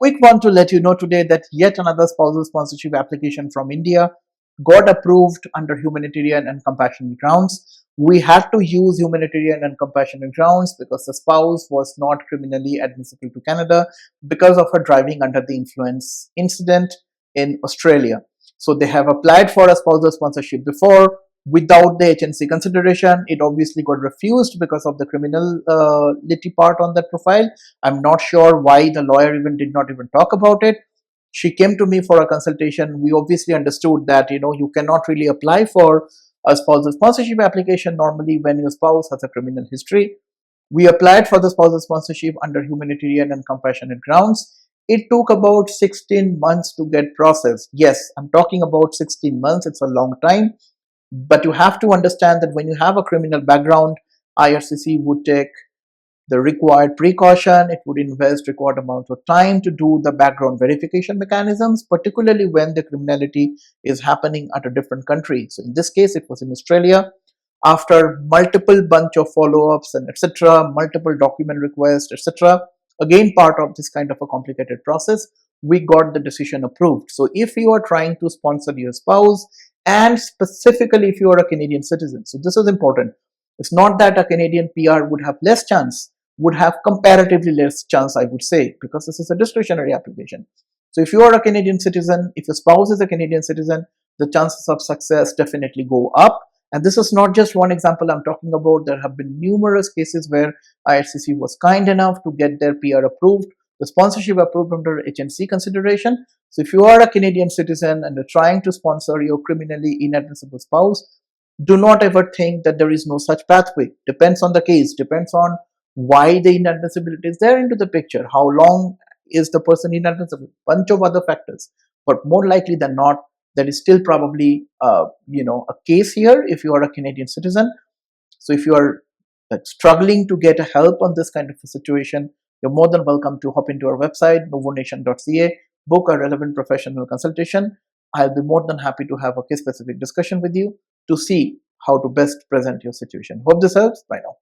quick one to let you know today that yet another spousal sponsorship application from India got approved under humanitarian and compassionate grounds. We had to use humanitarian and compassionate grounds because the spouse was not criminally admissible to Canada because of her driving under the influence incident in Australia. So they have applied for a spousal sponsorship before without the HNC consideration. It obviously got refused because of the criminality part on that profile. I'm not sure why the lawyer even did not even talk about it. She came to me for a consultation. We obviously understood that you cannot really apply for a spousal sponsorship application normally when your spouse has a criminal history. We applied for the spousal sponsorship under humanitarian and compassionate grounds. It took about 16 months to get processed. Yes, I'm talking about 16 months. It's a long time. But you have to understand that when you have a criminal background, IRCC would take the required precaution. It would invest required amount of time to do the background verification mechanisms, particularly when the criminality is happening at a different country. So in this case, it was in Australia. After multiple bunch of follow-ups and etc., multiple document requests, etc., again part of this kind of a complicated process, we got the decision approved. So if you are trying to sponsor your spouse, and specifically if you are a Canadian citizen, so this is important. It's not that a Canadian PR would have less chance, would have comparatively less chance, I would say, because this is a discretionary application. So if you are a Canadian citizen, if your spouse is a Canadian citizen, the chances of success definitely go up. And this is not just one example I'm talking about. There have been numerous cases where IRCC was kind enough to get their PR approved, the sponsorship approved under HNC consideration. So if you are a Canadian citizen and you're trying to sponsor your criminally inadmissible spouse, do not ever think that there is no such pathway. Depends on the case, depends on why the inadmissibility is there into the picture, how long is the person inadmissible, bunch of other factors. But more likely than not, there is still probably a case here if you are a Canadian citizen. So if you are struggling to get help on this kind of a situation, you're more than welcome to hop into our website, nuvonation.ca, book a relevant professional consultation. I'll be more than happy to have a case specific discussion with you to see how to best present your situation. Hope this helps. Bye now.